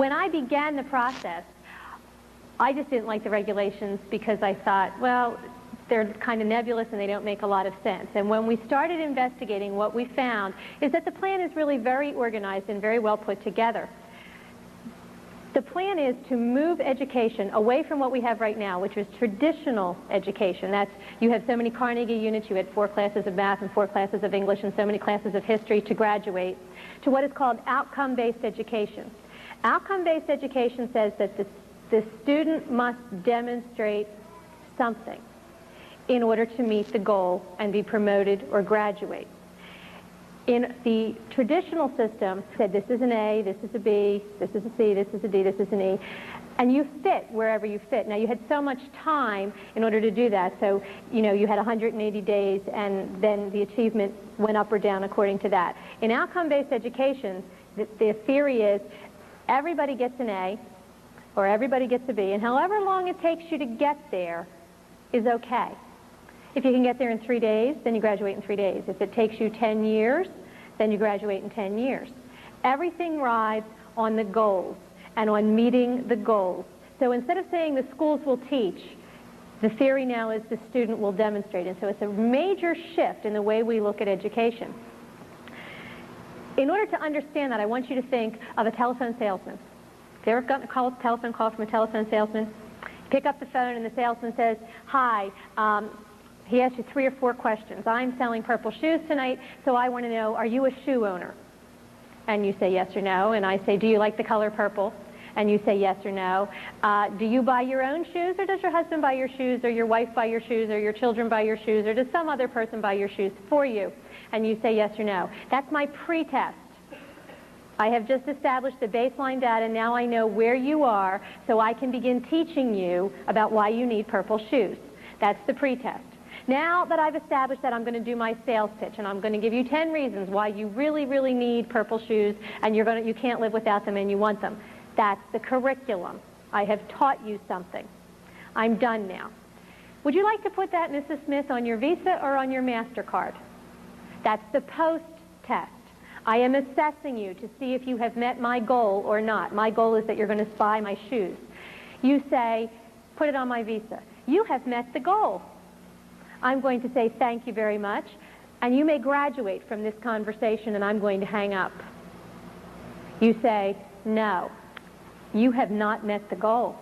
when I began the process, I just didn't like the regulations because I thought, well, they're kind of nebulous and they don't make a lot of sense. And when we started investigating, what we found is that the plan is really very organized and very well put together. The plan is to move education away from what we have right now, which is traditional education. That's, you have so many Carnegie units, you had 4 classes of math and 4 classes of English and so many classes of history to graduate, to what is called outcome-based education. Outcome-based education says that the student must demonstrate something in order to meet the goal and be promoted or graduate. In the traditional system, said this is an A, this is a B, this is a C, this is a D, this is an E, and you fit wherever you fit. Now, you had so much time in order to do that, so you had 180 days, and then the achievement went up or down according to that. In outcome-based education, the theory is everybody gets an A, or everybody gets a B, and however long it takes you to get there is okay. If you can get there in 3 days, then you graduate in 3 days. If it takes you 10 years, then you graduate in 10 years. Everything rides on the goals and on meeting the goals. So instead of saying the schools will teach, the theory now is the student will demonstrate. And so it's a major shift in the way we look at education. In order to understand that, I want you to think of a telephone salesman. Have you ever gotten a telephone call from a telephone salesman? You pick up the phone and the salesman says, hi, he asks you 3 or 4 questions. I'm selling purple shoes tonight, so I want to know, are you a shoe owner? And you say yes or no, and I say, do you like the color purple? And you say yes or no. Do you buy your own shoes, or does your husband buy your shoes, or your wife buy your shoes, or your children buy your shoes, or does some other person buy your shoes for you? And you say yes or no. That's my pre-test. I have just established the baseline data. Now I know where you are, so I can begin teaching you about why you need purple shoes. That's the pre-test. Now that I've established that, I'm going to do my sales pitch, and I'm going to give you 10 reasons why you really, really need purple shoes, and you can't live without them, and you want them. That's the curriculum. I have taught you something. I'm done now. Would you like to put that, Mrs. Smith, on your Visa or on your MasterCard? That's the post-test. I am assessing you to see if you have met my goal or not. My goal is that you're going to buy my shoes. You say, put it on my Visa. You have met the goal. I'm going to say thank you very much, and you may graduate from this conversation, and I'm going to hang up. You say, no, you have not met the goal.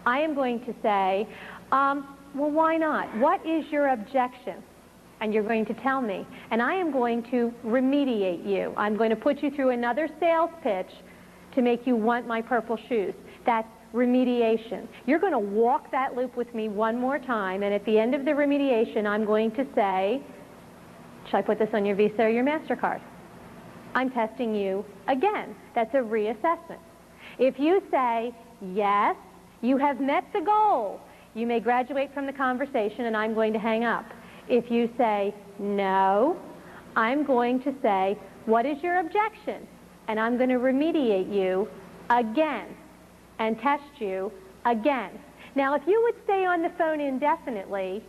I am going to say, well, why not? What is your objection? And you're going to tell me, and I am going to remediate you. I'm going to put you through another sales pitch to make you want my purple shoes. That's remediation. You're going to walk that loop with me one more time, and at the end of the remediation, I'm going to say, should I put this on your Visa or your MasterCard? I'm testing you again. That's a reassessment. If you say, yes, you have met the goal, you may graduate from the conversation, and I'm going to hang up. If you say, no, I'm going to say, what is your objection? And I'm going to remediate you again and test you again. Now, if you would stay on the phone indefinitely,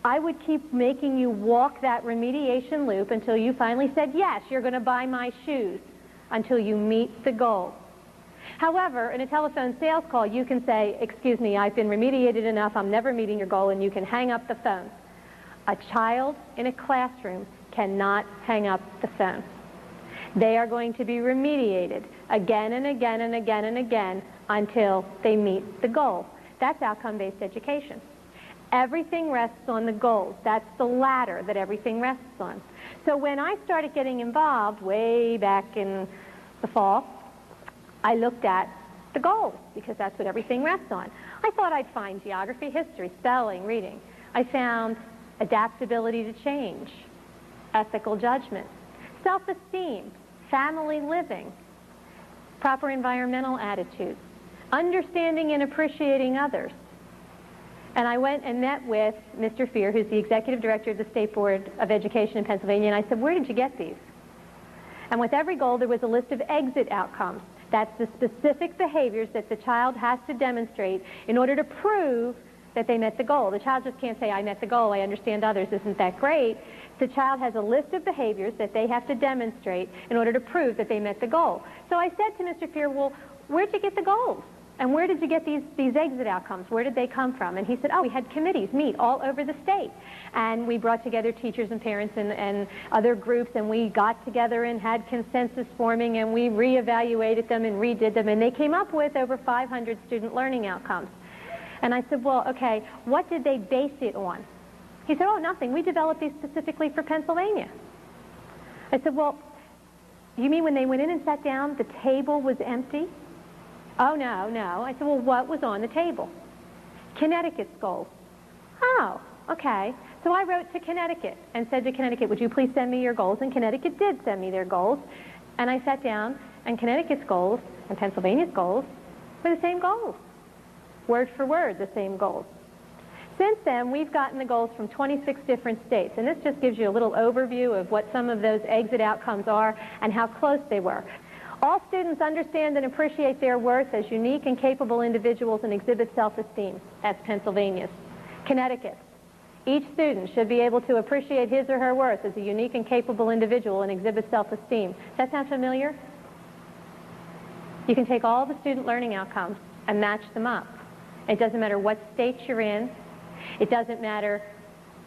I would keep making you walk that remediation loop until you finally said, yes, you're going to buy my shoes, until you meet the goal. However, in a telephone sales call, you can say, excuse me, I've been remediated enough, I'm never meeting your goal, and you can hang up the phone. A child in a classroom cannot hang up the phone. They are going to be remediated again and again and again and again until they meet the goal. That's outcome-based education. Everything rests on the goals. That's the ladder that everything rests on. So when I started getting involved way back in the fall, I looked at the goals because that's what everything rests on. I thought I'd find geography, history, spelling, reading. I found adaptability to change, ethical judgment, self-esteem, family living, proper environmental attitudes, understanding and appreciating others. And I went and met with Mr. Fear, who's the executive director of the State Board of Education in Pennsylvania, and I said, where did you get these? And with every goal, there was a list of exit outcomes. That's the specific behaviors that the child has to demonstrate in order to prove that they met the goal. The child just can't say, I met the goal, I understand others, isn't that great? The child has a list of behaviors that they have to demonstrate in order to prove that they met the goal. So I said to Mr. Fear, well, where'd you get the goals? And where did you get these exit outcomes? Where did they come from? And he said, oh, we had committees meet all over the state. And we brought together teachers and parents and other groups, and we got together and had consensus forming, and we reevaluated them and redid them, and they came up with over 500 student learning outcomes. And I said, well, okay, what did they base it on? He said, oh, nothing. We developed these specifically for Pennsylvania. I said, well, you mean when they went in and sat down, the table was empty? Oh, no, no. I said, well, what was on the table? Connecticut's goals. Oh, okay. So I wrote to Connecticut and said to Connecticut, would you please send me your goals? And Connecticut did send me their goals. And I sat down, and Connecticut's goals and Pennsylvania's goals were the same goals. Word for word, the same goals. Since then, we've gotten the goals from 26 different states. And this just gives you a little overview of what some of those exit outcomes are and how close they were. All students understand and appreciate their worth as unique and capable individuals and exhibit self-esteem. That's Pennsylvania's. Connecticut's. Each student should be able to appreciate his or her worth as a unique and capable individual and exhibit self-esteem. Does that sound familiar? You can take all the student learning outcomes and match them up. It doesn't matter what state you're in. It doesn't matter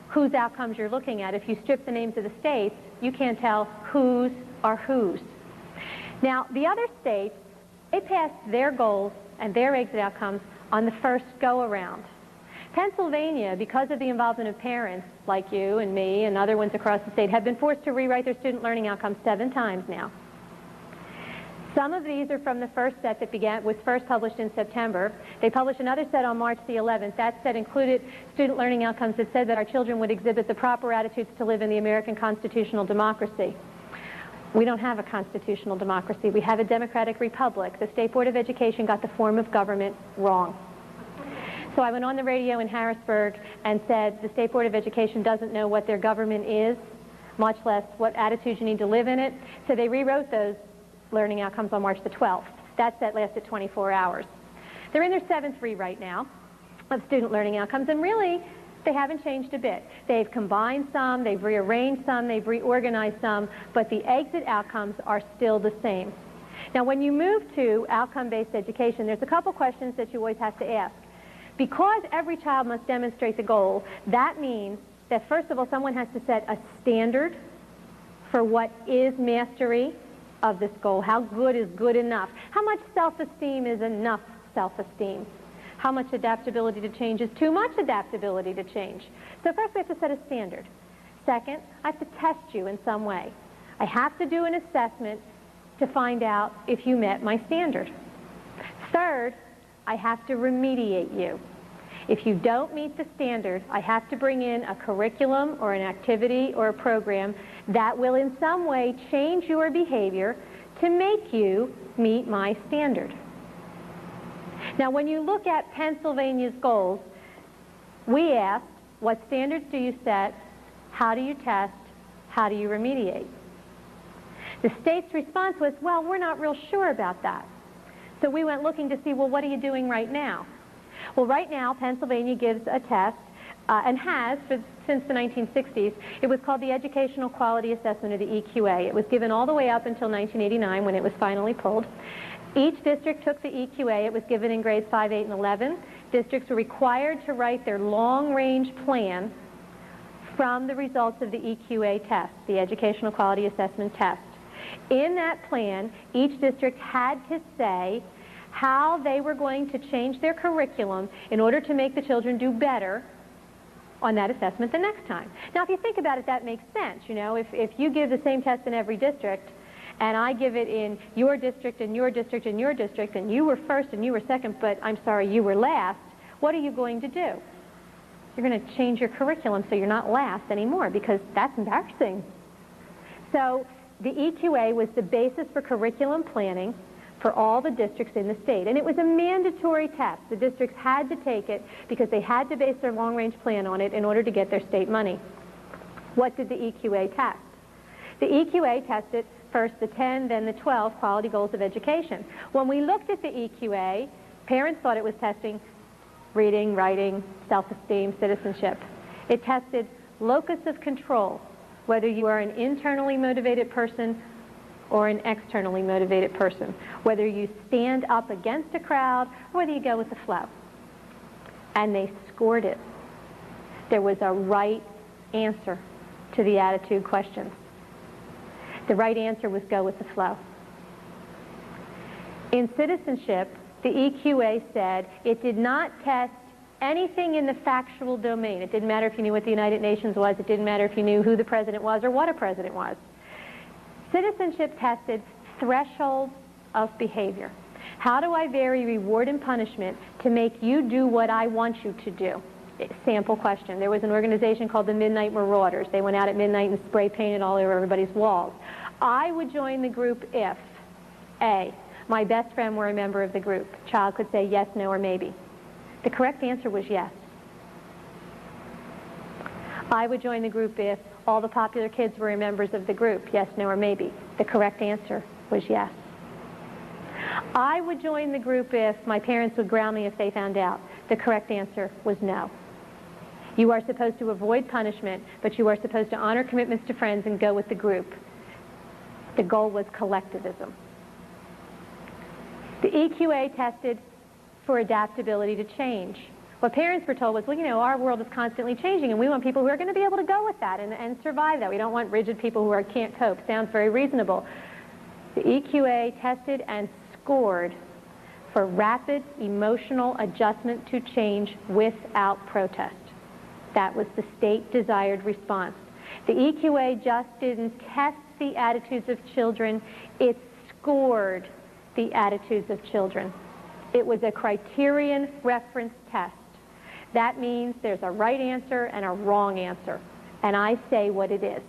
whose outcomes you're looking at. If you strip the names of the states, you can't tell whose are whose. Now, the other states, they passed their goals and their exit outcomes on the first go-around. Pennsylvania, because of the involvement of parents like you and me and other ones across the state, have been forced to rewrite their student learning outcomes 7 times now. Some of these are from the first set that was first published in September. They published another set on March the 11th. That set included student learning outcomes that said that our children would exhibit the proper attitudes to live in the American constitutional democracy. We don't have a constitutional democracy. We have a democratic republic. The State Board of Education got the form of government wrong. So I went on the radio in Harrisburg and said the State Board of Education doesn't know what their government is, much less what attitudes you need to live in it. So they rewrote those learning outcomes on March the 12th. That set lasted 24 hours. They're in their 7th rewrite now of student learning outcomes, and really, they haven't changed a bit. They've combined some, they've rearranged some, they've reorganized some, but the exit outcomes are still the same. Now, when you move to outcome-based education, there's a couple questions that you always have to ask. Because every child must demonstrate the goal, that means that, first of all, someone has to set a standard for what is mastery of this goal. How good is good enough? How much self-esteem is enough self-esteem? How much adaptability to change is too much adaptability to change? So first we have to set a standard. Second, I have to test you in some way. I have to do an assessment to find out if you met my standard. Third, I have to remediate you. If you don't meet the standard, I have to bring in a curriculum or an activity or a program that will in some way change your behavior to make you meet my standard. Now, when you look at Pennsylvania's goals, we asked, what standards do you set? How do you test? How do you remediate? The state's response was, well, we're not real sure about that. So we went looking to see, well, what are you doing right now? Well, right now, Pennsylvania gives a test, and has since the 1960s. It was called the Educational Quality Assessment, or the EQA. It was given all the way up until 1989 when it was finally pulled. Each district took the EQA. It was given in grades 5, 8, and 11. Districts were required to write their long-range plan from the results of the EQA test, the Educational Quality Assessment test. In that plan, each district had to say how they were going to change their curriculum in order to make the children do better on that assessment the next time. Now, if you think about it, that makes sense. You know, if you give the same test in every district, and I give it in your district and your district and your district, and you were first and you were second, but I'm sorry, you were last, what are you going to do? You're going to change your curriculum so you're not last anymore, because that's embarrassing. So the EQA was the basis for curriculum planning for all the districts in the state. And it was a mandatory test. The districts had to take it because they had to base their long-range plan on it in order to get their state money. What did the EQA test? The EQA tested first the 10, then the 12 quality goals of education. When we looked at the EQA, parents thought it was testing reading, writing, self-esteem, citizenship. It tested locus of control, whether you are an internally motivated person or an externally motivated person, whether you stand up against a crowd or whether you go with the flow. And they scored it. There was a right answer to the attitude questions. The right answer was go with the flow. In citizenship, the EQA said it did not test anything in the factual domain. It didn't matter if you knew what the United Nations was. It didn't matter if you knew who the president was or what a president was. Citizenship tested thresholds of behavior. How do I vary reward and punishment to make you do what I want you to do? Sample question. There was an organization called the Midnight Marauders. They went out at midnight and spray painted all over everybody's walls. I would join the group if A, my best friend were a member of the group. Child could say yes, no, or maybe. The correct answer was yes. I would join the group if all the popular kids were members of the group. Yes, no, or maybe. The correct answer was yes. I would join the group if my parents would ground me if they found out. The correct answer was no. You are supposed to avoid punishment, but you are supposed to honor commitments to friends and go with the group. The goal was collectivism. The EQA tested for adaptability to change. What parents were told was, well, you know, our world is constantly changing, and we want people who are going to be able to go with that and survive that. We don't want rigid people who can't cope. Sounds very reasonable. The EQA tested and scored for rapid emotional adjustment to change without protest. That was the state-desired response. The EQA just didn't test the attitudes of children, it scored the attitudes of children. It was a criterion reference test. That means there's a right answer and a wrong answer, and I say what it is.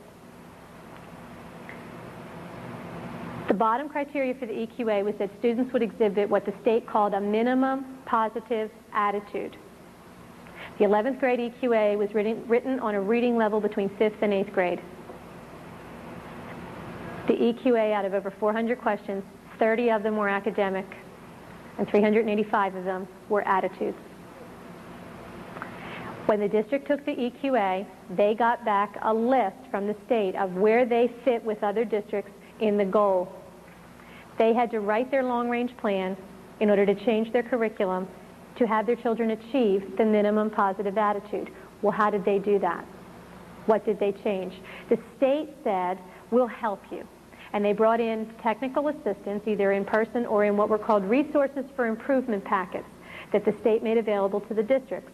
The bottom criteria for the EQA was that students would exhibit what the state called a minimum positive attitude. The 11th grade EQA was written on a reading level between 5th and 8th grade. The EQA, out of over 400 questions, 30 of them were academic, and 385 of them were attitudes. When the district took the EQA, they got back a list from the state of where they fit with other districts in the goal. They had to write their long-range plan in order to change their curriculum to have their children achieve the minimum positive attitude. Well, how did they do that? What did they change? The state said, we'll help you. And they brought in technical assistance, either in person or in what were called resources for improvement packets that the state made available to the districts.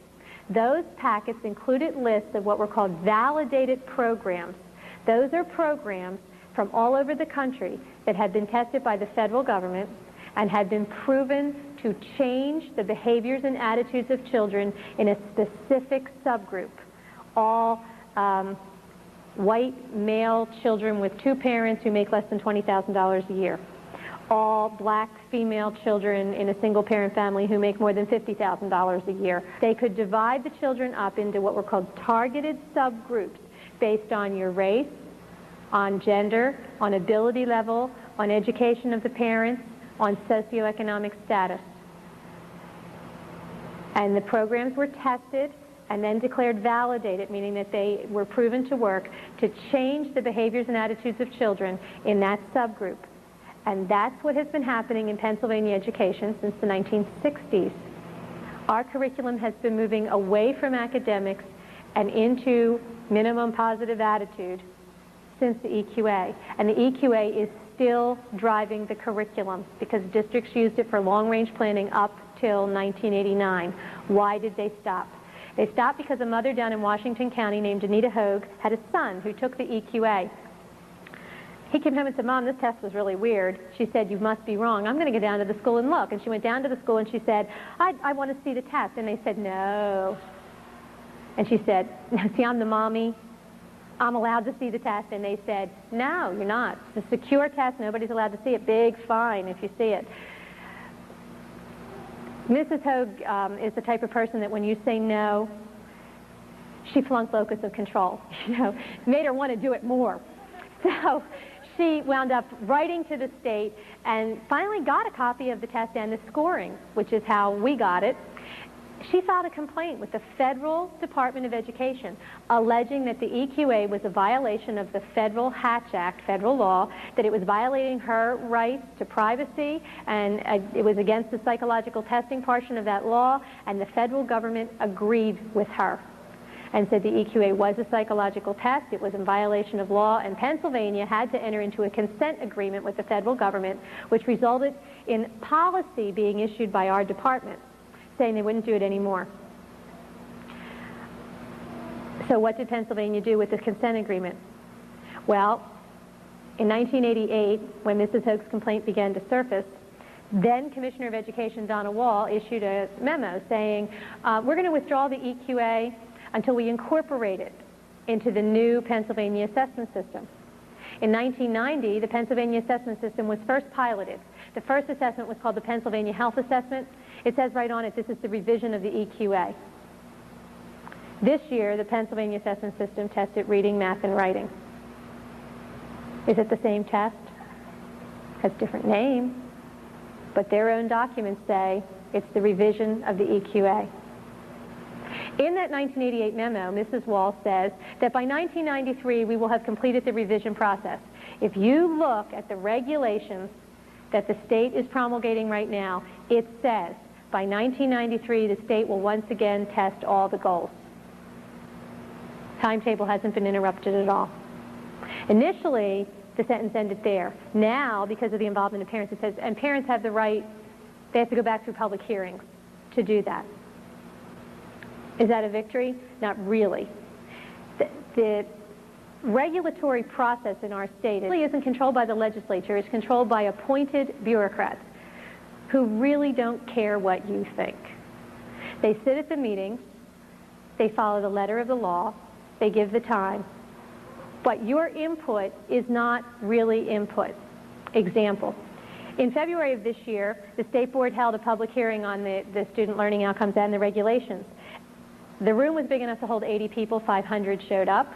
Those packets included lists of what were called validated programs. Those are programs from all over the country that had been tested by the federal government and had been proven to change the behaviors and attitudes of children in a specific subgroup. All white male children with two parents who make less than $20,000 a year. All black female children in a single parent family who make more than $50,000 a year. They could divide the children up into what were called targeted subgroups based on your race, on gender, on ability level, on education of the parents, on socioeconomic status. And the programs were tested and then declared validated, meaning that they were proven to work to change the behaviors and attitudes of children in that subgroup. And that's what has been happening in Pennsylvania education since the 1960s. Our curriculum has been moving away from academics and into minimum positive attitude since the EQA. And the EQA is still driving the curriculum because districts used it for long-range planning up till 1989. Why did they stop? They stopped because a mother down in Washington County named Anita Hogue had a son who took the EQA. He came home and said, Mom, this test was really weird. She said, you must be wrong. I'm going to go down to the school and look. And she went down to the school and she said, I want to see the test. And they said, no. And she said, see, I'm the mommy. I'm allowed to see the test. And they said, no, you're not. It's a secure test. Nobody's allowed to see it. Big fine if you see it. Mrs. Hogue is the type of person that when you say no, she flunked locus of control. Made her want to do it more. So she wound up writing to the state and finally got a copy of the test and the scoring, which is how we got it. she filed a complaint with the Federal Department of Education alleging that the EQA was a violation of the Federal Hatch Act, federal law, that it was violating her rights to privacy, and it was against the psychological testing portion of that law, and the federal government agreed with her and said the EQA was a psychological test, it was in violation of law, and Pennsylvania had to enter into a consent agreement with the federal government, which resulted in policy being issued by our department saying they wouldn't do it anymore. So what did Pennsylvania do with the consent agreement? Well, in 1988, when Mrs. Hoke's complaint began to surface, then Commissioner of Education Donna Wall issued a memo saying, we're going to withdraw the EQA until we incorporate it into the new Pennsylvania assessment system. In 1990, the Pennsylvania assessment system was first piloted. The first assessment was called the Pennsylvania Health Assessment. It says right on it, this is the revision of the EQA. This year, the Pennsylvania assessment system tested reading, math, and writing. Is it the same test? Has a different name, but their own documents say it's the revision of the EQA. In that 1988 memo, Mrs. Wall says that by 1993, we will have completed the revision process. If you look at the regulations that the state is promulgating right now, it says by 1993, the state will once again test all the goals. Timetable hasn't been interrupted at all. Initially, the sentence ended there. Now, because of the involvement of parents, it says, and parents have the right, they have to go back through public hearings to do that. Is that a victory? Not really. The regulatory process in our state really isn't controlled by the legislature. It's controlled by appointed bureaucrats who really don't care what you think. They sit at the meetings, they follow the letter of the law, they give the time, but your input is not really input. Example, in February of this year, the State Board held a public hearing on the student learning outcomes and the regulations. The room was big enough to hold 80 people, 500 showed up.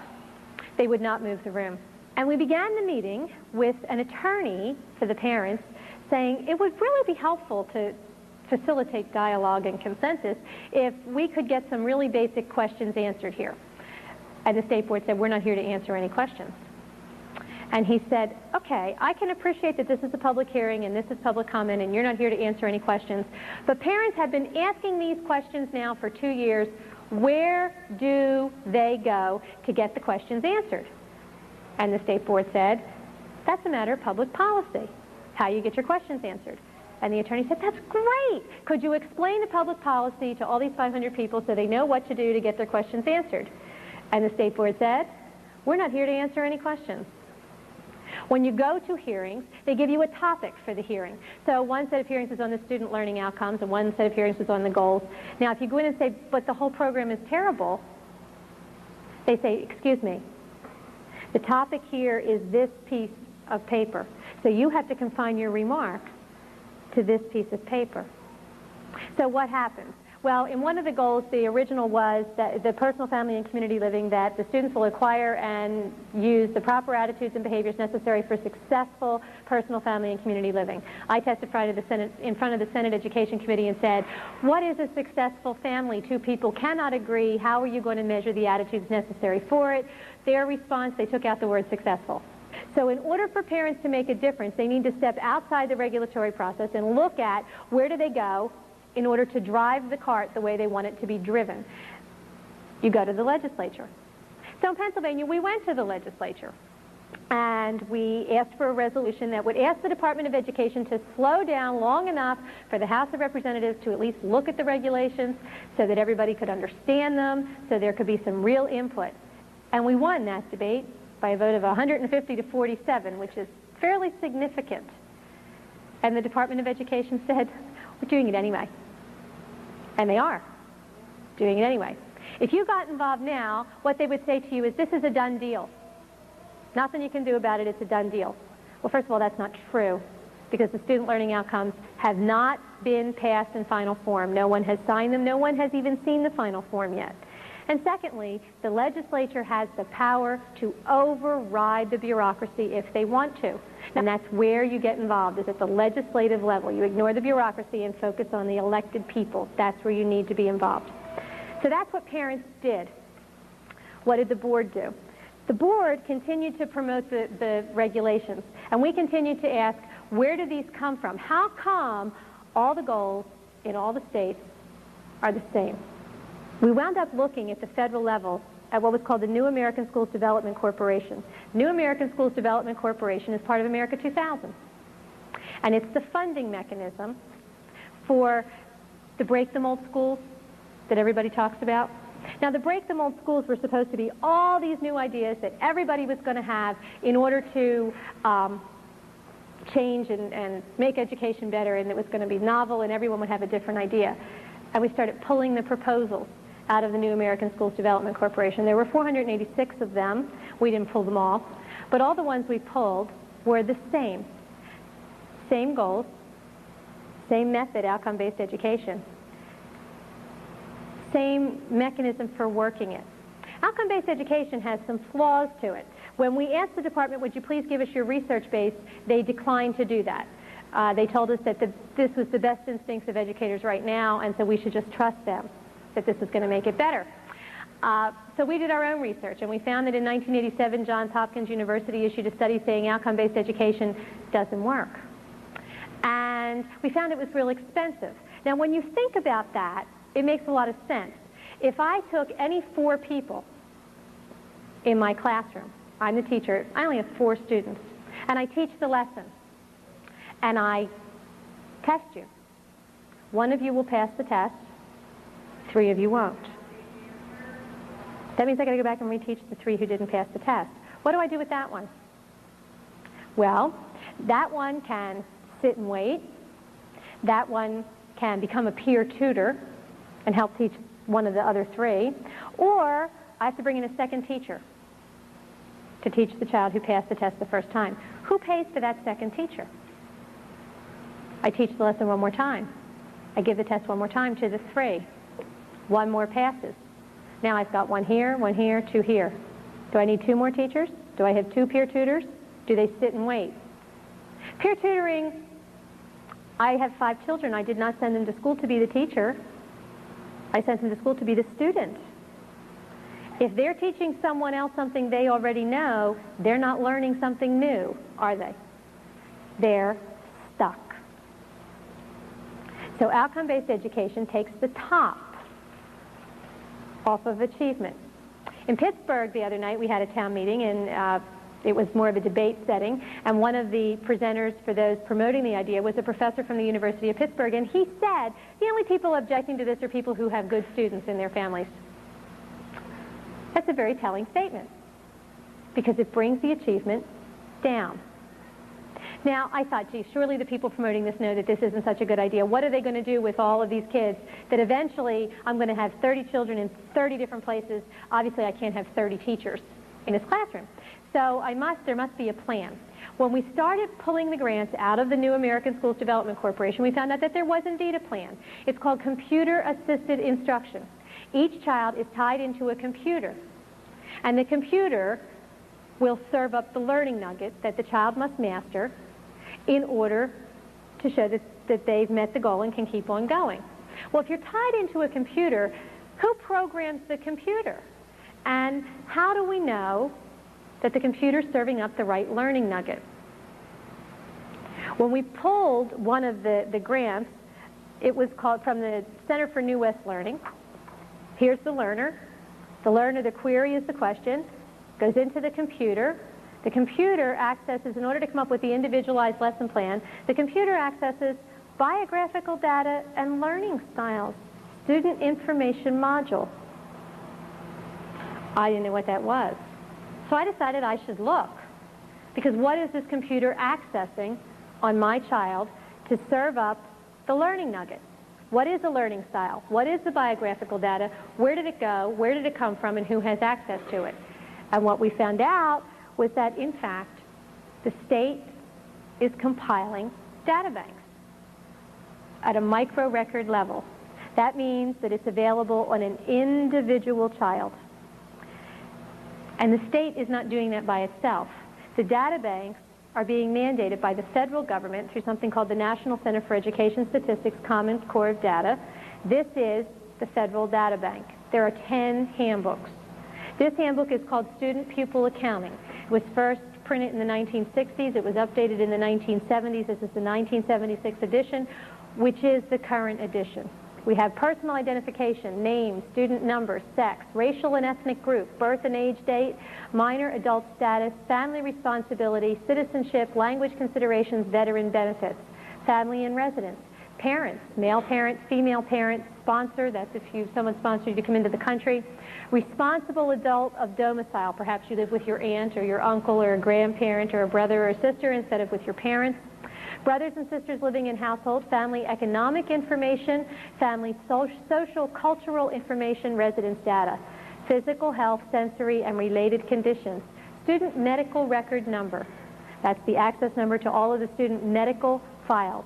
They would not move the room. And we began the meeting with an attorney for the parents saying it would really be helpful to facilitate dialogue and consensus if we could get some really basic questions answered here. And the State Board said, we're not here to answer any questions. And he said, okay, I can appreciate that this is a public hearing and this is public comment and you're not here to answer any questions, but parents have been asking these questions now for 2 years. Where do they go to get the questions answered? And the State Board said, that's a matter of public policy, how you get your questions answered. And the attorney said, that's great. Could you explain the public policy to all these 500 people so they know what to do to get their questions answered? And the State Board said, we're not here to answer any questions. When you go to hearings, they give you a topic for the hearing. So one set of hearings is on the student learning outcomes and one set of hearings is on the goals. Now, if you go in and say, but the whole program is terrible, they say, excuse me, the topic here is this piece of paper. So you have to confine your remarks to this piece of paper. So what happens? Well, in one of the goals, the original was that the personal, family, and community living, that the students will acquire and use the proper attitudes and behaviors necessary for successful personal, family, and community living. I testified in front of the Senate Education Committee and said, what is a successful family? Two people cannot agree. How are you going to measure the attitudes necessary for it? Their response, they took out the word successful. So in order for parents to make a difference, they need to step outside the regulatory process and look at where do they go in order to drive the cart the way they want it to be driven. You go to the legislature. So in Pennsylvania, we went to the legislature and we asked for a resolution that would ask the Department of Education to slow down long enough for the House of Representatives to at least look at the regulations so that everybody could understand them, so there could be some real input. And we won that debate by a vote of 150 to 47, which is fairly significant. And the Department of Education said, we're doing it anyway. And they are doing it anyway. If you got involved now, what they would say to you is, this is a done deal. Nothing you can do about it, it's a done deal. Well, first of all, that's not true, because the student learning outcomes have not been passed in final form. No one has signed them. No one has even seen the final form yet. And secondly, the legislature has the power to override the bureaucracy if they want to. And that's where you get involved, is at the legislative level. You ignore the bureaucracy and focus on the elected people. That's where you need to be involved. So that's what parents did. What did the board do? The board continued to promote the regulations, and we continued to ask, where do these come from? How come all the goals in all the states are the same? We wound up looking at the federal level at what was called the New American Schools Development Corporation. New American Schools Development Corporation is part of America 2000, and it's the funding mechanism for the Break the Mold schools that everybody talks about. Now, the Break the Mold schools were supposed to be all these new ideas that everybody was going to have in order to change and make education better, and it was going to be novel and everyone would have a different idea. And we started pulling the proposals out of the New American Schools Development Corporation. There were 486 of them. We didn't pull them all. But all the ones we pulled were the same. Same goals, same method, outcome-based education. Same mechanism for working it. Outcome-based education has some flaws to it. When we asked the department, would you please give us your research base, they declined to do that. They told us that this was the best instincts of educators right now, and so we should just trust them, that this was going to make it better. So we did our own research, and we found that in 1987, Johns Hopkins University issued a study saying outcome-based education doesn't work. And we found it was real expensive. Now, when you think about that, it makes a lot of sense. If I took any 4 people in my classroom, I'm the teacher, I only have 4 students, and I teach the lesson, and I test you. 1 of you will pass the test, 3 of you won't. That means I got to go back and reteach the 3 who didn't pass the test. What do I do with that one? Well, that one can sit and wait. That one can become a peer tutor and help teach one of the other 3. Or I have to bring in a second teacher to teach the child who passed the test the first time. Who pays for that second teacher? I teach the lesson one more time. I give the test one more time to the 3. 1 more passes. Now I've got 1 here, 2 here. Do I need 2 more teachers? Do I have 2 peer tutors? Do they sit and wait? Peer tutoring, I have 5 children. I did not send them to school to be the teacher. I sent them to school to be the student. If they're teaching someone else something they already know, they're not learning something new, are they? They're stuck. So outcome-based education takes the top off of achievement. In Pittsburgh the other night, we had a town meeting, and it was more of a debate setting, and one of the presenters for those promoting the idea was a professor from the University of Pittsburgh, and he said the only people objecting to this are people who have good students in their families. That's a very telling statement, because it brings the achievement down. Now, I thought, gee, surely the people promoting this know that this isn't such a good idea. What are they going to do with all of these kids that eventually I'm going to have 30 children in 30 different places? Obviously, I can't have 30 teachers in this classroom. So there must be a plan. When we started pulling the grants out of the New American Schools Development Corporation, we found out that there was indeed a plan. It's called computer-assisted instruction. Each child is tied into a computer, and the computer will serve up the learning nuggets that the child must master in order to show that they've met the goal and can keep on going. Well, if you're tied into a computer, who programs the computer? And how do we know that the computer's serving up the right learning nugget? When we pulled one of the grants, it was called from the Center for New West Learning. Here's the learner. The query is the question, goes into the computer. The computer accesses, in order to come up with the individualized lesson plan, the computer accesses biographical data and learning styles, student information module. I didn't know what that was. So I decided I should look, because what is this computer accessing on my child to serve up the learning nugget? What is a learning style? What is the biographical data? Where did it go? Where did it come from? And who has access to it? And what we found out was that, in fact, the state is compiling data banks at a micro record level. That means that it's available on an individual child. And the state is not doing that by itself. The data banks are being mandated by the federal government through something called the National Center for Education Statistics Common Core of Data. This is the federal data bank. There are 10 handbooks. This handbook is called Student Pupil Accounting. It was first printed in the 1960s. It was updated in the 1970s. This is the 1976 edition, which is the current edition. We have personal identification, name, student number, sex, racial and ethnic group, birth and age date, minor adult status, family responsibility, citizenship, language considerations, veteran benefits, family and residence, parents, male parent, female parent, sponsor, that's if someone sponsored you to come into the country, responsible adult of domicile, perhaps you live with your aunt or your uncle or a grandparent or a brother or a sister instead of with your parents, brothers and sisters living in household, family economic information, family social, cultural information, residence data, physical health, sensory, and related conditions, student medical record number. That's the access number to all of the student medical files,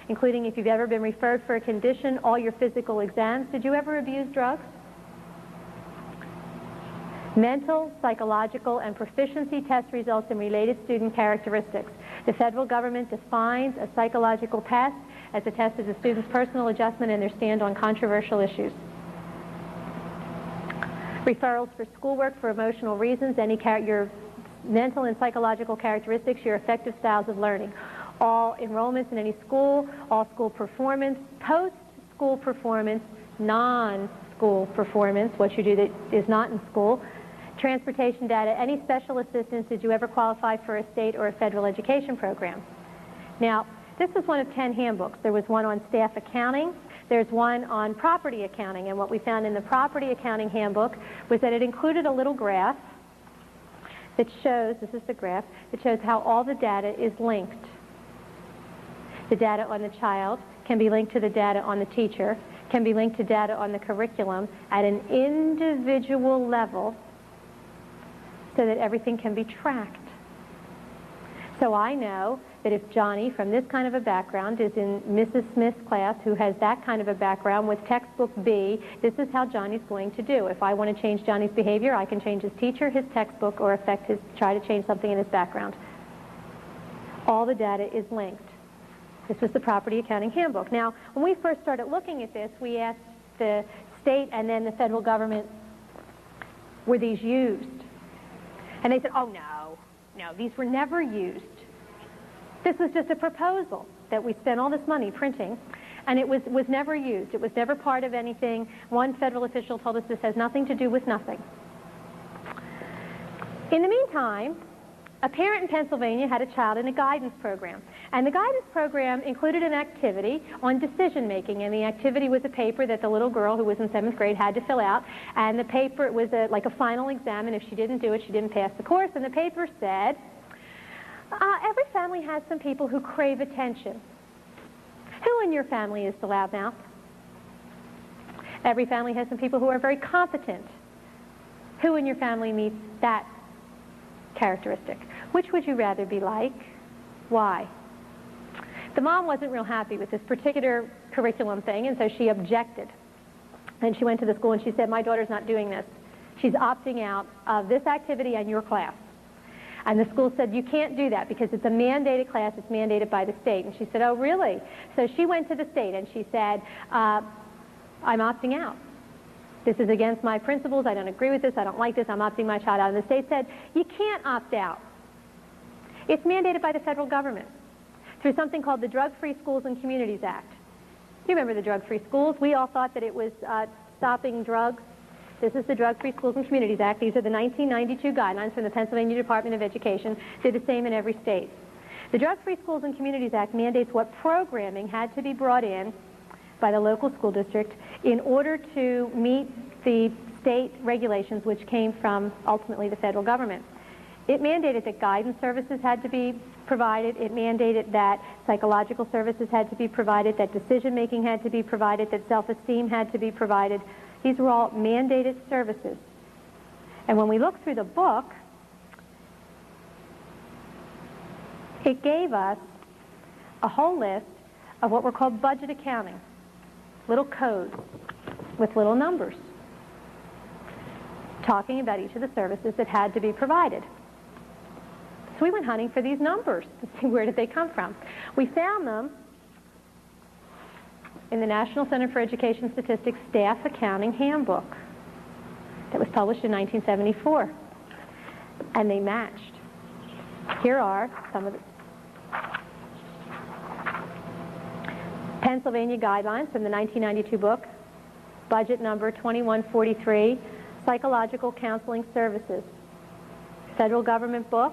including if you've ever been referred for a condition, all your physical exams. Did you ever abuse drugs? Mental, psychological, and proficiency test results and related student characteristics. The federal government defines a psychological test as a test of the student's personal adjustment and their stand on controversial issues. Referrals for schoolwork for emotional reasons, your mental and psychological characteristics, your effective styles of learning. All enrollments in any school, all school performance, post-school performance, non-school performance, what you do that is not in school, transportation data, any special assistance, did you ever qualify for a state or a federal education program? Now, this is one of 10 handbooks. There was one on staff accounting, there's one on property accounting, and what we found in the property accounting handbook was that it included a little graph that shows, this is the graph, that shows how all the data is linked. The data on the child can be linked to the data on the teacher, can be linked to data on the curriculum at an individual level, so that everything can be tracked. So I know that if Johnny, from this kind of a background, is in Mrs. Smith's class who has that kind of a background with textbook B, this is how Johnny's going to do. If I want to change Johnny's behavior, I can change his teacher, his textbook, or try to change something in his background. All the data is linked. This was the property accounting handbook. Now, when we first started looking at this, we asked the state and then the federal government, were these used? And they said, oh, no, these were never used. This was just a proposal that we spent all this money printing, and it was never used. It was never part of anything. One federal official told us this has nothing to do with nothing. In the meantime, a parent in Pennsylvania had a child in a guidance program. And the guidance program included an activity on decision making. And the activity was a paper that the little girl who was in 7th grade had to fill out. And the paper, it was like a final exam. And if she didn't do it, she didn't pass the course. And the paper said, every family has some people who crave attention. Who in your family is the loudmouth? Every family has some people who are very competent. Who in your family meets that characteristic? Which would you rather be like? Why? The mom wasn't real happy with this particular curriculum thing, and so she objected. And she went to the school and she said, my daughter's not doing this. She's opting out of this activity and your class. And the school said, you can't do that because it's a mandated class, it's mandated by the state. And she said, oh, really? So she went to the state and she said, I'm opting out. This is against my principles, I don't agree with this, I don't like this, I'm opting my child out. And the state said, you can't opt out. It's mandated by the federal government through something called the Drug-Free Schools and Communities Act. You remember the Drug-Free Schools? We all thought that it was stopping drugs. This is the Drug-Free Schools and Communities Act. These are the 1992 guidelines from the Pennsylvania Department of Education. They're the same in every state. The Drug-Free Schools and Communities Act mandates what programming had to be brought in by the local school district in order to meet the state regulations which came from ultimately the federal government. It mandated that guidance services had to be provided. It mandated that psychological services had to be provided, that decision-making had to be provided, that self-esteem had to be provided. These were all mandated services. And when we look through the book, it gave us a whole list of what were called budget accounting. little codes with little numbers talking about each of the services that had to be provided. So we went hunting for these numbers to see where did they come from. We found them in the National Center for Education Statistics Staff Accounting Handbook that was published in 1974. And they matched. Here are some of the Pennsylvania guidelines from the 1992 book, budget number 2143, Psychological Counseling Services. Federal government book,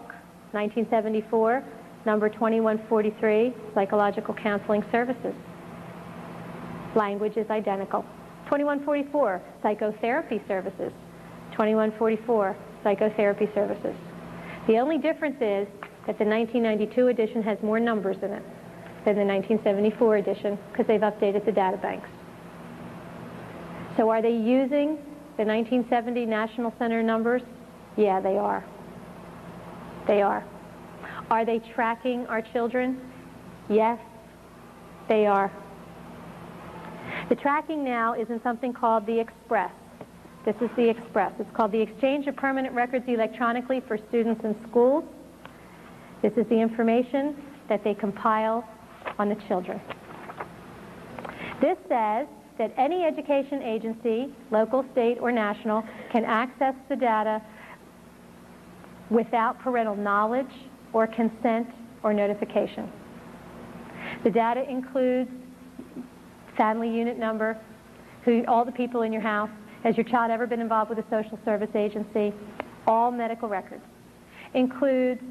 1974, number 2143, Psychological Counseling Services. Language is identical. 2144, Psychotherapy Services. 2144, Psychotherapy Services. The only difference is that the 1992 edition has more numbers in it than the 1974 edition because they've updated the data banks. So are they using the 1970 National Center numbers? Yeah, they are. They are. Are they tracking our children? Yes, they are. The tracking now is in something called the Express. This is the Express. It's called the Exchange of Permanent Records Electronically for Students in Schools. This is the information that they compile on the children. This says that any education agency, local, state, or national, can access the data without parental knowledge or consent or notification. The data includes family unit number, all the people in your house, has your child ever been involved with a social service agency, all medical records, includes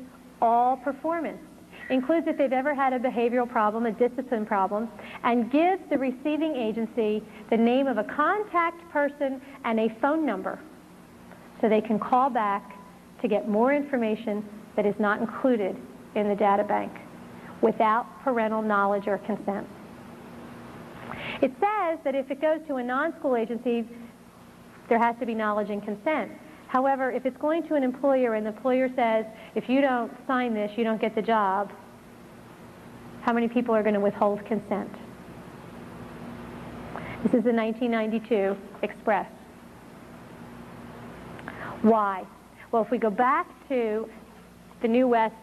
all performance, includes if they've ever had a behavioral problem, a discipline problem, and gives the receiving agency the name of a contact person and a phone number so they can call back to get more information that is not included in the data bank without parental knowledge or consent. It says that if it goes to a non-school agency, there has to be knowledge and consent. However, if it's going to an employer and the employer says, if you don't sign this, you don't get the job, how many people are going to withhold consent? This is the 1992 Express. Why? Well, if we go back to the New West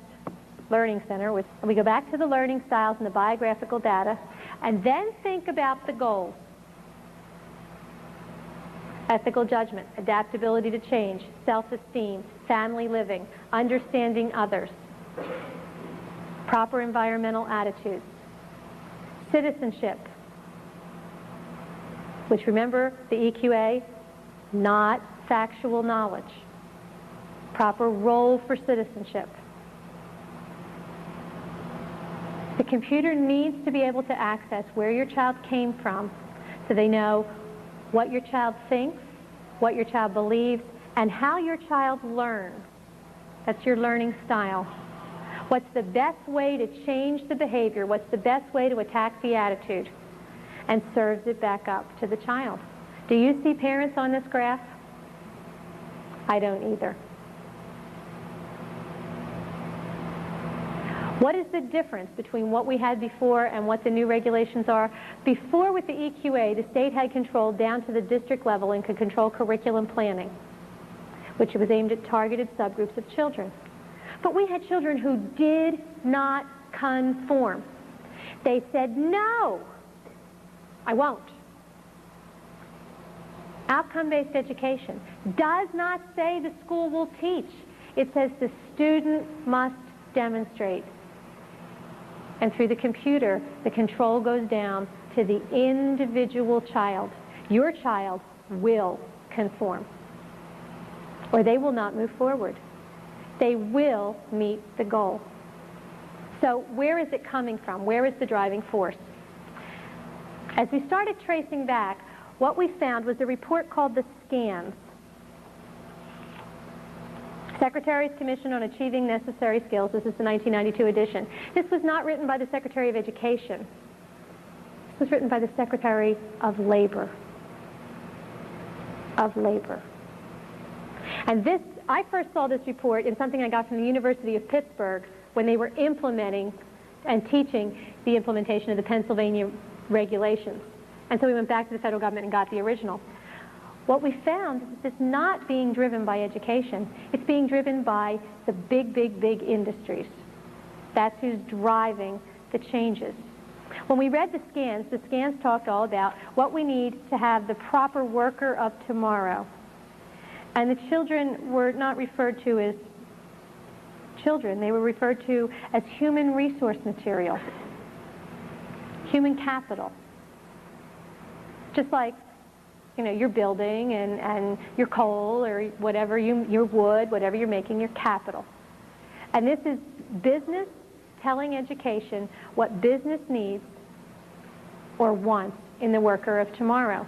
Learning Center, we go back to the learning styles and the biographical data, and then think about the goals. Ethical judgment, adaptability to change, self-esteem, family living, understanding others, proper environmental attitudes, citizenship, which, remember, the EQA, not factual knowledge, proper role for citizenship. The computer needs to be able to access where your child came from so they know what your child thinks, what your child believes, and how your child learns. That's your learning style. What's the best way to change the behavior? What's the best way to attack the attitude? And serves it back up to the child. Do you see parents on this graph? I don't either. What is the difference between what we had before and what the new regulations are? Before, with the EQA, the state had control down to the district level and could control curriculum planning, which was aimed at targeted subgroups of children. But we had children who did not conform. They said, no, I won't. Outcome-based education does not say the school will teach. It says the student must demonstrate. And through the computer, the control goes down to the individual child. Your child will conform, or they will not move forward. They will meet the goal. So where is it coming from? Where is the driving force? As we started tracing back, what we found was a report called the SCANS, Secretary's Commission on Achieving Necessary Skills. This is the 1992 edition. This was not written by the Secretary of Education. This was written by the Secretary of Labor. And this, I first saw this report in something I got from the University of Pittsburgh when they were implementing and teaching the implementation of the Pennsylvania regulations. And so we went back to the federal government and got the original. What we found is it's not being driven by education. It's being driven by the big, big, big industries. That's who's driving the changes. When we read the scans talked all about what we need to have the proper worker of tomorrow. And the children were not referred to as children. They were referred to as human resource material, human capital. Just like, you know, your building and your coal or whatever, your wood, whatever you're making, your capital. And this is business telling education what business needs or wants in the worker of tomorrow.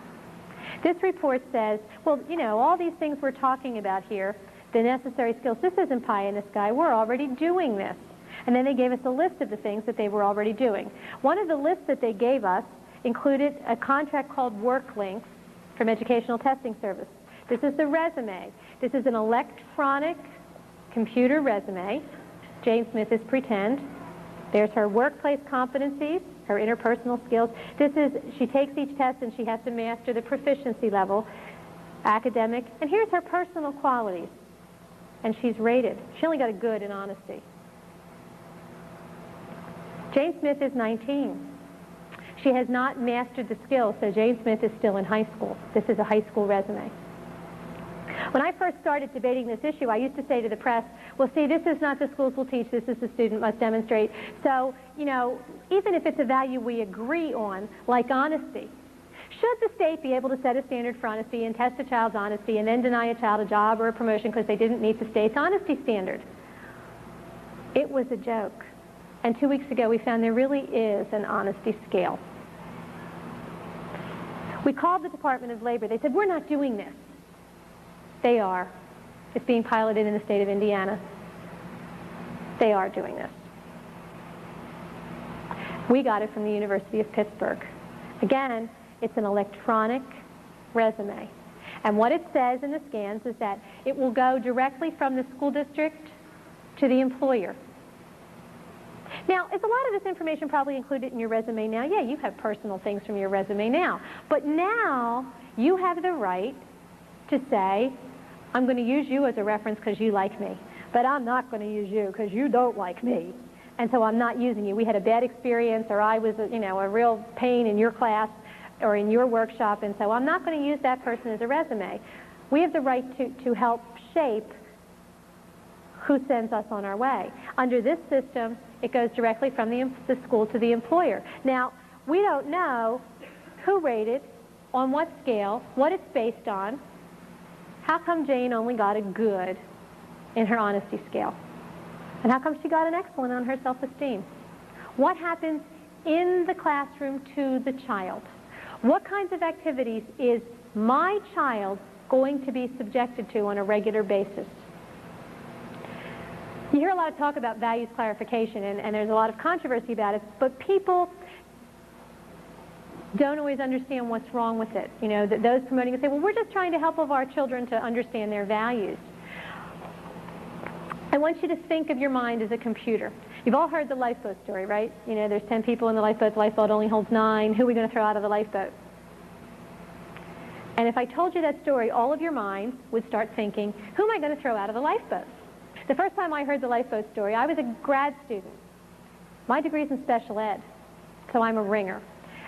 This report says, well, you know, all these things we're talking about here, the necessary skills, this isn't pie in the sky. We're already doing this. And then they gave us a list of the things that they were already doing. One of the lists that they gave us included a contract called Work Links from Educational Testing Service. This is the resume. This is an electronic computer resume. Jane Smith is pretend. There's her workplace competencies, her interpersonal skills. She takes each test and she has to master the proficiency level, academic, and here's her personal qualities. And she's rated. She only got a good in honesty. Jane Smith is 19. She has not mastered the skills, so Jane Smith is still in high school. This is a high school resume. When I first started debating this issue, I used to say to the press, well, see, this is not the schools will teach, this is the student must demonstrate. So, you know, even if it's a value we agree on, like honesty, should the state be able to set a standard for honesty and test a child's honesty and then deny a child a job or a promotion because they didn't meet the state's honesty standard? It was a joke. And 2 weeks ago, we found there really is an honesty scale. We called the Department of Labor. They said, we're not doing this. They are. It's being piloted in the state of Indiana. They are doing this. We got it from the University of Pittsburgh. Again, it's an electronic resume. And what it says in the scans is that it will go directly from the school district to the employer. Now, is a lot of this information probably included in your resume now? Yeah, you have personal things from your resume now. But now, you have the right to say, I'm going to use you as a reference because you like me. But I'm not going to use you because you don't like me. And so I'm not using you. We had a bad experience, or I was, a real pain in your class or in your workshop, and so I'm not going to use that person as a resume. We have the right to help shape who sends us on our way. Under this system, it goes directly from the school to the employer. Now, we don't know who rated, on what scale, what it's based on. How come Jane only got a good in her honesty scale? And how come she got an excellent on her self-esteem? What happens in the classroom to the child? What kinds of activities is my child going to be subjected to on a regular basis? You hear a lot of talk about values clarification, and there's a lot of controversy about it, but people don't always understand what's wrong with it. You know, those promoting it say, well, we're just trying to help our children to understand their values. I want you to think of your mind as a computer. You've all heard the lifeboat story, right? You know, there's 10 people in the lifeboat only holds 9. Who are we going to throw out of the lifeboat? And if I told you that story, all of your minds would start thinking, who am I going to throw out of the lifeboat? The first time I heard the lifeboat story, I was a grad student. My degree's in special ed, so I'm a ringer.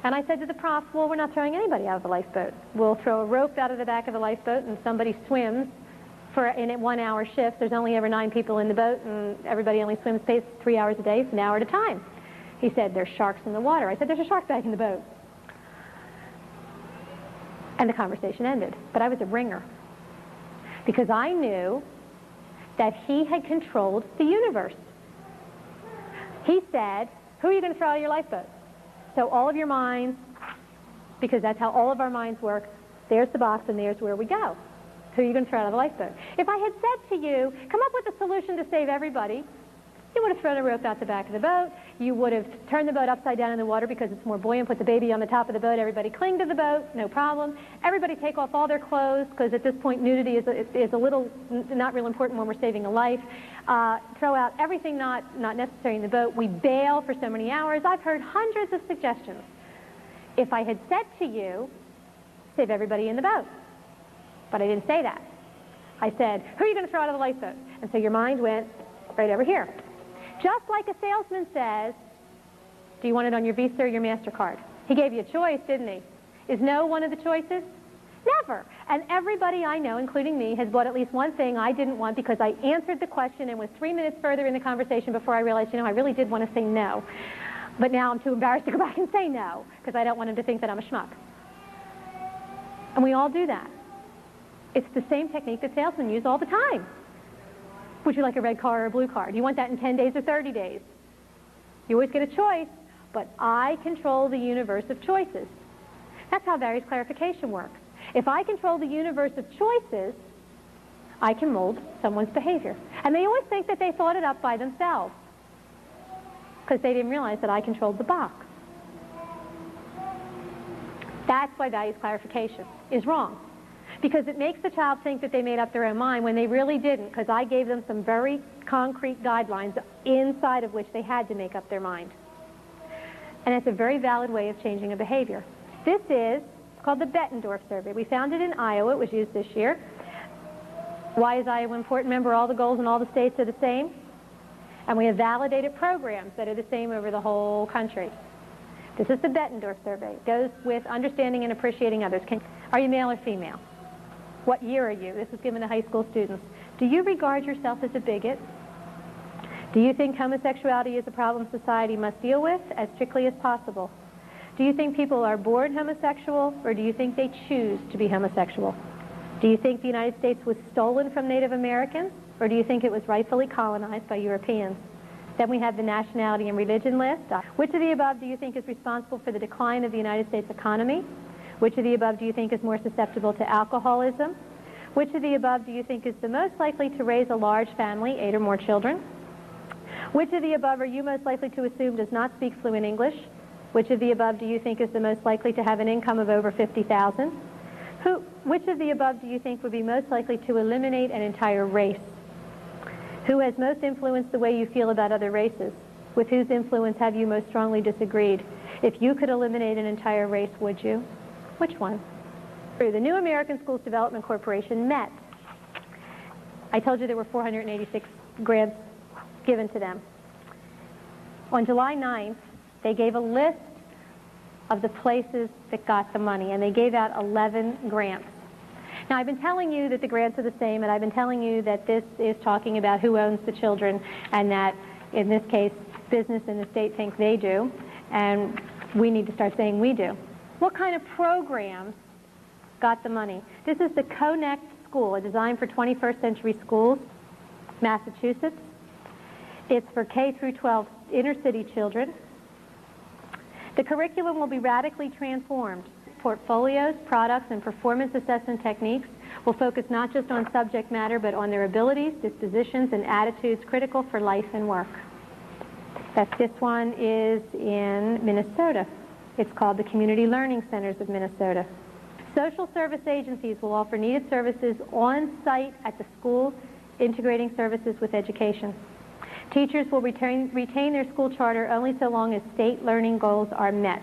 And I said to the prof, well, we're not throwing anybody out of the lifeboat. We'll throw a rope out of the back of the lifeboat and somebody swims in a 1-hour shift. There's only ever 9 people in the boat and everybody only swims 3 hours a day, for an hour at a time. He said, there's sharks in the water. I said, there's a shark back in the boat. And the conversation ended. But I was a ringer because I knew that he had controlled the universe. He said, who are you going to throw out of your lifeboat? So all of your minds, because that's how all of our minds work, there's the box and there's where we go. Who are you going to throw out of the lifeboat? If I had said to you, come up with a solution to save everybody, you would have thrown a rope out the back of the boat. You would have turned the boat upside down in the water because it's more buoyant, put the baby on the top of the boat, everybody cling to the boat, no problem. Everybody take off all their clothes because at this point nudity is a little not real important when we're saving a life. Throw out everything not necessary in the boat. We bail for so many hours. I've heard hundreds of suggestions. If I had said to you, save everybody in the boat, but I didn't say that. I said, who are you going to throw out of the lifeboat? And so your mind went right over here. Just like a salesman says, do you want it on your Visa or your MasterCard? He gave you a choice, didn't he? Is no one of the choices? Never. And everybody I know, including me, has bought at least one thing I didn't want because I answered the question and was 3 minutes further in the conversation before I realized, I really did want to say no. But now I'm too embarrassed to go back and say no because I don't want him to think that I'm a schmuck. And we all do that. It's the same technique that salesmen use all the time. Would you like a red car or a blue car? Do you want that in 10 days or 30 days? You always get a choice, but I control the universe of choices. That's how various clarification works. If I control the universe of choices, I can mold someone's behavior. And they always think that they thought it up by themselves because they didn't realize that I controlled the box. That's why values clarification is wrong. Because it makes the child think that they made up their own mind when they really didn't, because I gave them some very concrete guidelines inside of which they had to make up their mind. And it's a very valid way of changing a behavior. This is called the Bettendorf survey. We found it in Iowa. It was used this year. Why is Iowa important? Remember, all the goals in all the states are the same. And we have validated programs that are the same over the whole country. This is the Bettendorf survey. It goes with understanding and appreciating others. Are you male or female? What year are you? This was given to high school students. Do you regard yourself as a bigot? Do you think homosexuality is a problem society must deal with as strictly as possible? Do you think people are born homosexual, or do you think they choose to be homosexual? Do you think the United States was stolen from Native Americans, or do you think it was rightfully colonized by Europeans? Then we have the nationality and religion list. Which of the above do you think is responsible for the decline of the United States economy? Which of the above do you think is more susceptible to alcoholism? Which of the above do you think is the most likely to raise a large family, 8 or more children? Which of the above are you most likely to assume does not speak fluent English? Which of the above do you think is the most likely to have an income of over $50,000? Which of the above do you think would be most likely to eliminate an entire race? Who has most influenced the way you feel about other races? With whose influence have you most strongly disagreed? If you could eliminate an entire race, would you? Which one? The New American Schools Development Corporation met. I told you there were 486 grants given to them. On July 9th, they gave a list of the places that got the money, and they gave out 11 grants. Now, I've been telling you that the grants are the same, and I've been telling you that this is talking about who owns the children, and that, in this case, business and the state think they do, and we need to start saying we do. What kind of programs got the money? This is the Connect School, a design for 21st century schools, Massachusetts. It's for K through 12 inner city children. The curriculum will be radically transformed. Portfolios, products, and performance assessment techniques will focus not just on subject matter, but on their abilities, dispositions, and attitudes critical for life and work. This one is in Minnesota. It's called the Community Learning Centers of Minnesota. Social service agencies will offer needed services on site at the school, integrating services with education. Teachers will retain their school charter only so long as state learning goals are met.